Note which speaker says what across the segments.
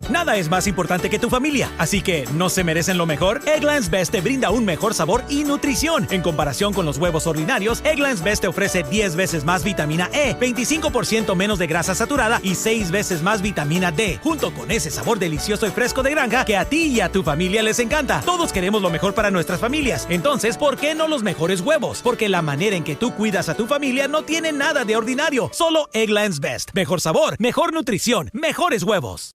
Speaker 1: Nada es más importante que tu familia, así que ¿no se merecen lo mejor? Eggland's Best te brinda un mejor sabor y nutrición. En comparación con los huevos ordinarios, Eggland's Best te ofrece 10 veces más vitamina E, 25% menos de grasa saturada y 6 veces más vitamina D, junto con ese sabor delicioso y fresco de granja que a ti y a tu familia les encanta. Todos queremos lo mejor para nuestras familias, entonces ¿por qué no los mejores huevos? Porque la manera en que tú cuidas a tu familia no tiene nada de ordinario, solo Eggland's Best. Mejor sabor, mejor nutrición, mejores huevos.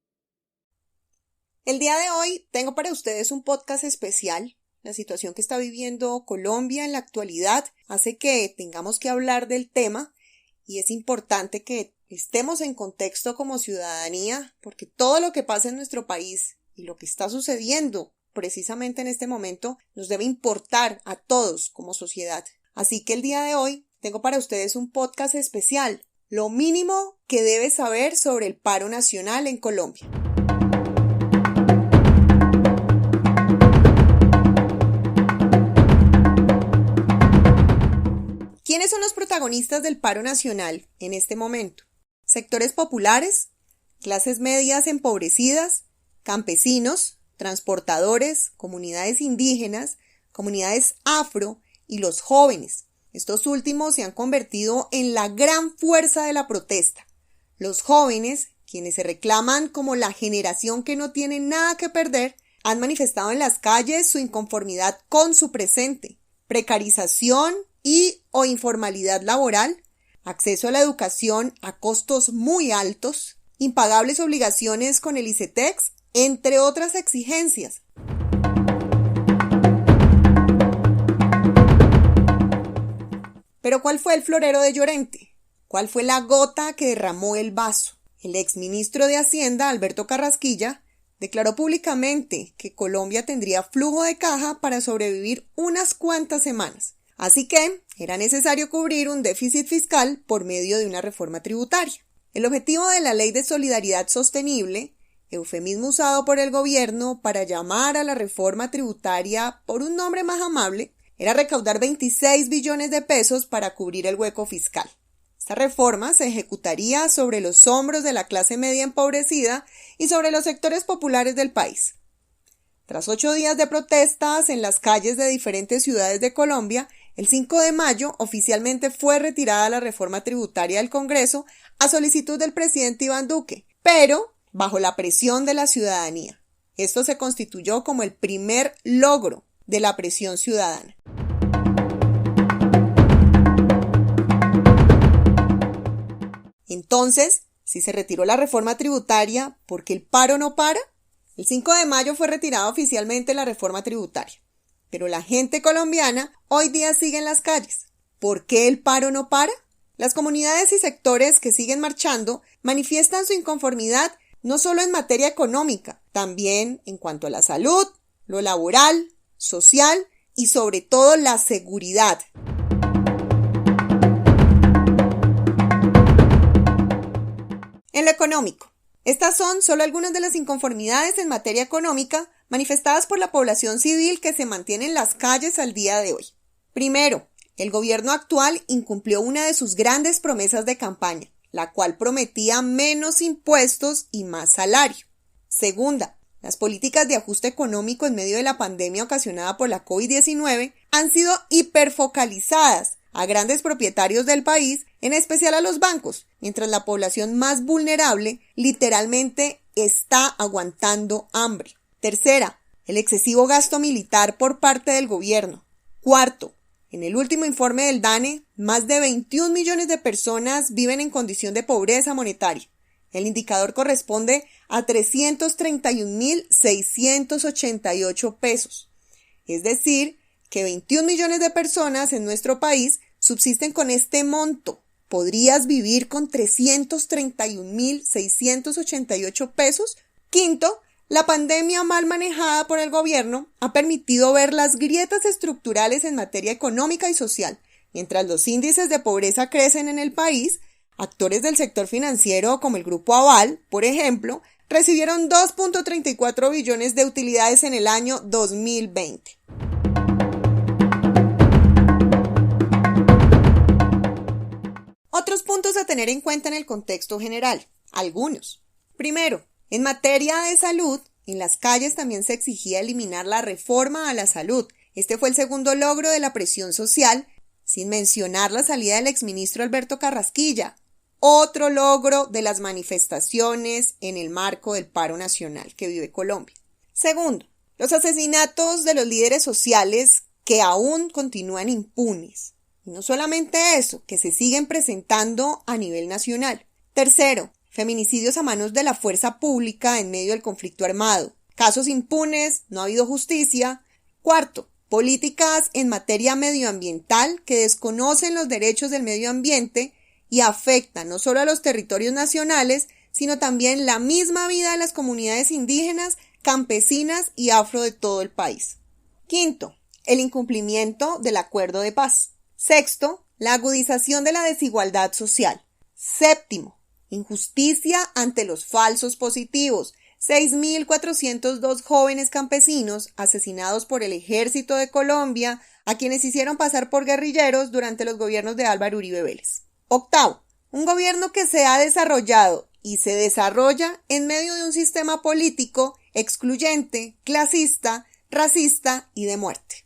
Speaker 2: El día de hoy tengo para ustedes un podcast especial. La situación que está viviendo Colombia en la actualidad hace que tengamos que hablar del tema y es importante que estemos en contexto como ciudadanía porque todo lo que pasa en nuestro país y lo que está sucediendo precisamente en este momento nos debe importar a todos como sociedad. Así que el día de hoy tengo para ustedes un podcast especial, lo mínimo que debes saber sobre el paro nacional en Colombia. ¿Quiénes son los protagonistas del paro nacional en este momento? Sectores populares, clases medias empobrecidas, campesinos, transportadores, comunidades indígenas, comunidades afro y los jóvenes. Estos últimos se han convertido en la gran fuerza de la protesta. Los jóvenes, quienes se reclaman como la generación que no tiene nada que perder, han manifestado en las calles su inconformidad con su presente, precarización o informalidad laboral, acceso a la educación a costos muy altos, impagables obligaciones con el ICETEX, entre otras exigencias. Pero ¿cuál fue el florero de Llorente? ¿Cuál fue la gota que derramó el vaso? El exministro de Hacienda, Alberto Carrasquilla, declaró públicamente que Colombia tendría flujo de caja para sobrevivir unas cuantas semanas. Así que era necesario cubrir un déficit fiscal por medio de una reforma tributaria. El objetivo de la Ley de Solidaridad Sostenible, eufemismo usado por el gobierno para llamar a la reforma tributaria por un nombre más amable, era recaudar 26 billones de pesos para cubrir el hueco fiscal. Esta reforma se ejecutaría sobre los hombros de la clase media empobrecida y sobre los sectores populares del país. Tras 8 días de protestas en las calles de diferentes ciudades de Colombia, el 5 de mayo oficialmente fue retirada la reforma tributaria del Congreso a solicitud del presidente Iván Duque, pero bajo la presión de la ciudadanía. Esto se constituyó como el primer logro de la presión ciudadana. Entonces, si se retiró la reforma tributaria, ¿por qué el paro no para? El 5 de mayo fue retirada oficialmente la reforma tributaria, pero la gente colombiana hoy día sigue en las calles. ¿Por qué el paro no para? Las comunidades y sectores que siguen marchando manifiestan su inconformidad no solo en materia económica, también en cuanto a la salud, lo laboral, social y sobre todo la seguridad. En lo económico, estas son solo algunas de las inconformidades en materia económica manifestadas por la población civil que se mantiene en las calles al día de hoy. Primero, el gobierno actual incumplió una de sus grandes promesas de campaña, la cual prometía menos impuestos y más salario. Segunda, las políticas de ajuste económico en medio de la pandemia ocasionada por la COVID-19 han sido hiperfocalizadas a grandes propietarios del país, en especial a los bancos, mientras la población más vulnerable literalmente está aguantando hambre. Tercera, el excesivo gasto militar por parte del gobierno. Cuarto, en el último informe del DANE, más de 21 millones de personas viven en condición de pobreza monetaria. El indicador corresponde a 331.688 pesos. Es decir, que 21 millones de personas en nuestro país subsisten con este monto. ¿Podrías vivir con 331.688 pesos? Quinto, la pandemia mal manejada por el gobierno ha permitido ver las grietas estructurales en materia económica y social. Mientras los índices de pobreza crecen en el país, actores del sector financiero como el Grupo Aval, por ejemplo, recibieron 2.34 billones de utilidades en el año 2020. Otros puntos a tener en cuenta en el contexto general. Algunos. Primero, En materia de salud, en las calles también se exigía eliminar la reforma a la salud. Este fue el segundo logro de la presión social, sin mencionar la salida del exministro Alberto Carrasquilla. Otro logro de las manifestaciones en el marco del paro nacional que vive Colombia. Segundo, los asesinatos de los líderes sociales que aún continúan impunes. Y no solamente eso, que se siguen presentando a nivel nacional. Tercero, feminicidios a manos de la fuerza pública en medio del conflicto armado. Casos impunes, no ha habido justicia. Cuarto, políticas en materia medioambiental que desconocen los derechos del medio ambiente y afectan no solo a los territorios nacionales, sino también la misma vida de las comunidades indígenas, campesinas y afro de todo el país. Quinto, el incumplimiento del acuerdo de paz. Sexto, la agudización de la desigualdad social. Séptimo, injusticia ante los falsos positivos. 6.402 jóvenes campesinos asesinados por el Ejército de Colombia, a quienes hicieron pasar por guerrilleros durante los gobiernos de Álvaro Uribe Vélez. Octavo, un gobierno que se ha desarrollado y se desarrolla en medio de un sistema político excluyente, clasista, racista y de muerte.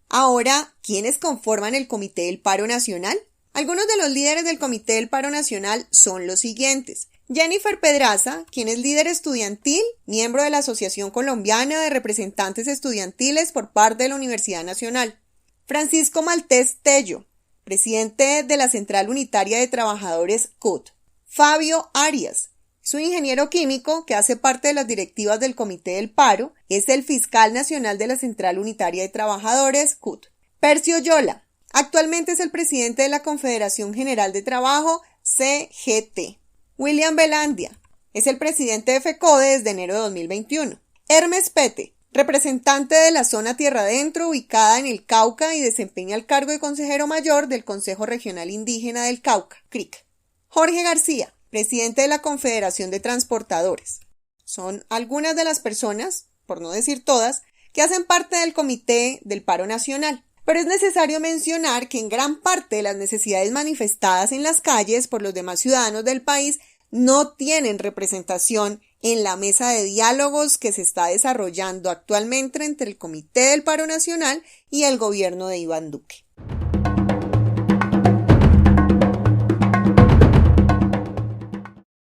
Speaker 2: Ahora, ¿quiénes conforman el Comité del Paro Nacional? Algunos de los líderes del Comité del Paro Nacional son los siguientes. Jennifer Pedraza, quien es líder estudiantil, miembro de la Asociación Colombiana de Representantes Estudiantiles por parte de la Universidad Nacional. Francisco Maltés Tello, presidente de la Central Unitaria de Trabajadores CUT. Fabio Arias, es un ingeniero químico que hace parte de las directivas del Comité del Paro, es el fiscal nacional de la Central Unitaria de Trabajadores CUT. Percio Yola, actualmente es el presidente de la Confederación General de Trabajo CGT. William Belandia, es el presidente de FECODE desde enero de 2021. Hermes Pete, representante de la zona Tierra Adentro ubicada en el Cauca y desempeña el cargo de consejero mayor del Consejo Regional Indígena del Cauca, CRIC. Jorge García, presidente de la Confederación de Transportadores. Son algunas de las personas, por no decir todas, que hacen parte del Comité del Paro Nacional. Pero es necesario mencionar que en gran parte de las necesidades manifestadas en las calles por los demás ciudadanos del país no tienen representación en la mesa de diálogos que se está desarrollando actualmente entre el Comité del Paro Nacional y el gobierno de Iván Duque.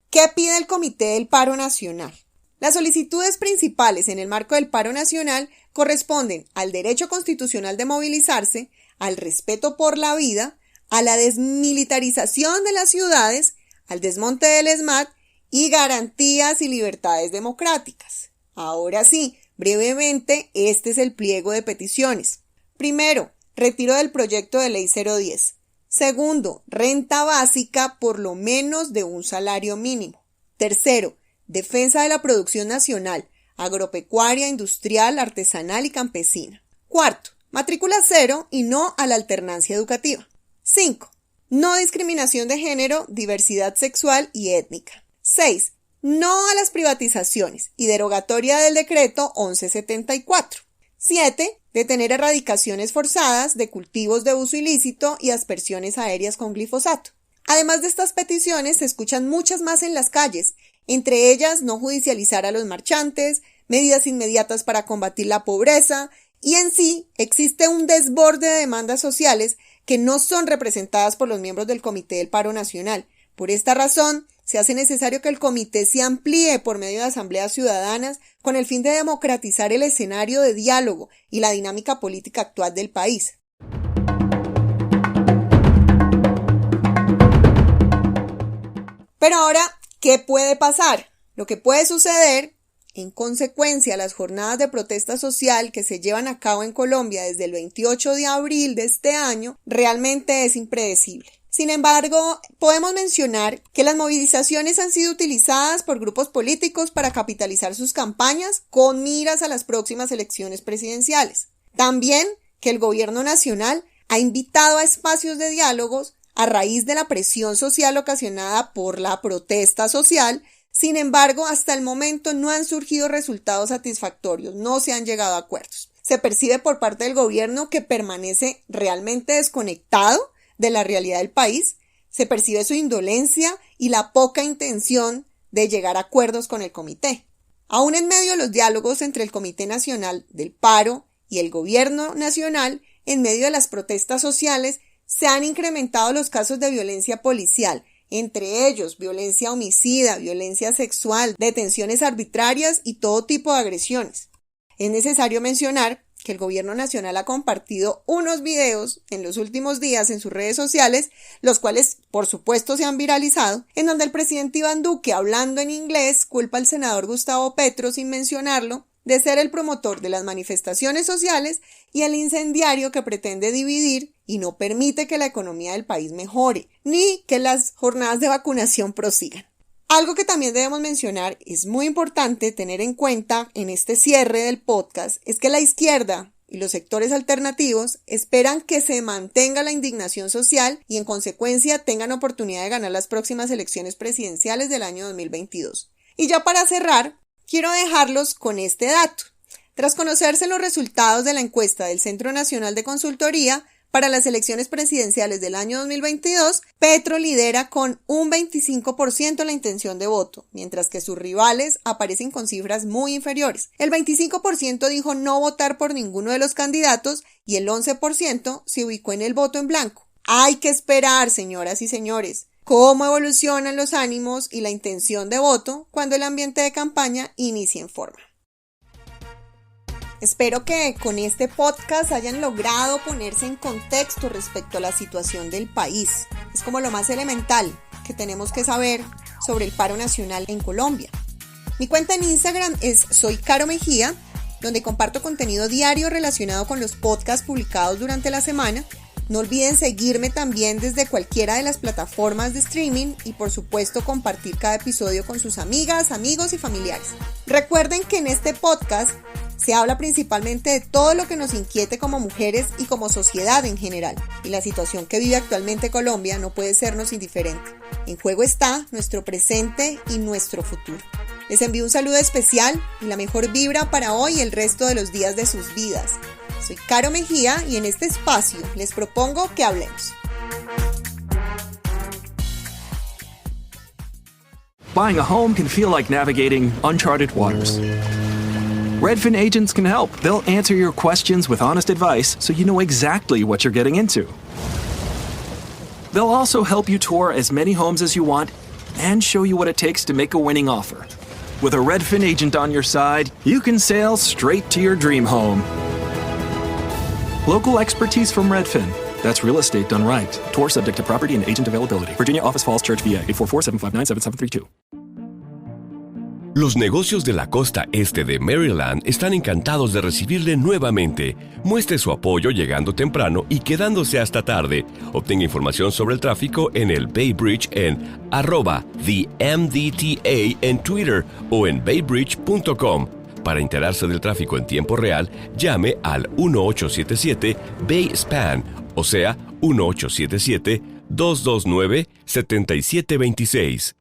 Speaker 2: ¿Qué pide el Comité del Paro Nacional? Las solicitudes principales en el marco del paro nacional corresponden al derecho constitucional de movilizarse, al respeto por la vida, a la desmilitarización de las ciudades, al desmonte del ESMAD y garantías y libertades democráticas. Ahora sí, brevemente, este es el pliego de peticiones. Primero, retiro del proyecto de ley 010. Segundo, renta básica por lo menos de un salario mínimo. Tercero, defensa de la producción nacional, agropecuaria, industrial, artesanal y campesina. Cuarto, matrícula cero y no a la alternancia educativa. 5. No discriminación de género, diversidad sexual y étnica. 6. No a las privatizaciones y derogatoria del decreto 1174. 7. Detener erradicaciones forzadas de cultivos de uso ilícito y aspersiones aéreas con glifosato. Además de estas peticiones, se escuchan muchas más en las calles, entre ellas no judicializar a los marchantes, medidas inmediatas para combatir la pobreza, y en sí existe un desborde de demandas sociales que no son representadas por los miembros del Comité del Paro Nacional. Por esta razón, se hace necesario que el comité se amplíe por medio de asambleas ciudadanas con el fin de democratizar el escenario de diálogo y la dinámica política actual del país. Pero ahora, ¿qué puede pasar? Lo que puede suceder, en consecuencia a las jornadas de protesta social que se llevan a cabo en Colombia desde el 28 de abril de este año, realmente es impredecible. Sin embargo, podemos mencionar que las movilizaciones han sido utilizadas por grupos políticos para capitalizar sus campañas con miras a las próximas elecciones presidenciales. También que el gobierno nacional ha invitado a espacios de diálogos a raíz de la presión social ocasionada por la protesta social. Sin embargo, hasta el momento no han surgido resultados satisfactorios, no se han llegado a acuerdos. Se percibe por parte del gobierno que permanece realmente desconectado de la realidad del país. Se percibe su indolencia y la poca intención de llegar a acuerdos con el comité. Aún en medio de los diálogos entre el Comité Nacional del Paro y el Gobierno Nacional, en medio de las protestas sociales, se han incrementado los casos de violencia policial, entre ellos violencia homicida, violencia sexual, detenciones arbitrarias y todo tipo de agresiones. Es necesario mencionar que el Gobierno Nacional ha compartido unos videos en los últimos días en sus redes sociales, los cuales por supuesto se han viralizado, en donde el presidente Iván Duque, hablando en inglés, culpa al senador Gustavo Petro, sin mencionarlo, de ser el promotor de las manifestaciones sociales y el incendiario que pretende dividir y no permite que la economía del país mejore, ni que las jornadas de vacunación prosigan. Algo que también debemos mencionar, es muy importante tener en cuenta en este cierre del podcast, es que la izquierda y los sectores alternativos esperan que se mantenga la indignación social y en consecuencia tengan oportunidad de ganar las próximas elecciones presidenciales del año 2022. Y ya para cerrar, quiero dejarlos con este dato. Tras conocerse los resultados de la encuesta del Centro Nacional de Consultoría, para las elecciones presidenciales del año 2022, Petro lidera con un 25% la intención de voto, mientras que sus rivales aparecen con cifras muy inferiores. El 25% dijo no votar por ninguno de los candidatos y el 11% se ubicó en el voto en blanco. Hay que esperar, señoras y señores, cómo evolucionan los ánimos y la intención de voto cuando el ambiente de campaña inicie en forma. Espero que con este podcast hayan logrado ponerse en contexto respecto a la situación del país. Es como lo más elemental que tenemos que saber sobre el paro nacional en Colombia. Mi cuenta en Instagram es Soy Caro Mejía, donde comparto contenido diario relacionado con los podcasts publicados durante la semana. No olviden seguirme también desde cualquiera de las plataformas de streaming y por supuesto compartir cada episodio con sus amigas, amigos y familiares. Recuerden que en este podcast se habla principalmente de todo lo que nos inquiete como mujeres y como sociedad en general, y la situación que vive actualmente Colombia no puede sernos indiferente. En juego está nuestro presente y nuestro futuro. Les envío un saludo especial y la mejor vibra para hoy y el resto de los días de sus vidas. Soy Caro Mejía y en este espacio les propongo que hablemos.
Speaker 3: Buying a home can feel like navigating uncharted waters. Redfin agents can help. They'll answer your questions with honest advice so you know exactly what you're getting into. They'll also help you tour as many homes as you want and show you what it takes to make a winning offer. With a Redfin agent on your side, you can sail straight to your dream home. Local expertise from Redfin. That's real estate done right. Tour subject to property and agent availability. Virginia Office Falls Church, VA. 844-759-7732.
Speaker 4: Los negocios de la costa este de Maryland están encantados de recibirle nuevamente. Muestre su apoyo llegando temprano y quedándose hasta tarde. Obtenga información sobre el tráfico en el Bay Bridge en @TheMDTA en Twitter o en baybridge.com. Para enterarse del tráfico en tiempo real, llame al 1877-BAY-SPAN, o sea, 1877-229-7726.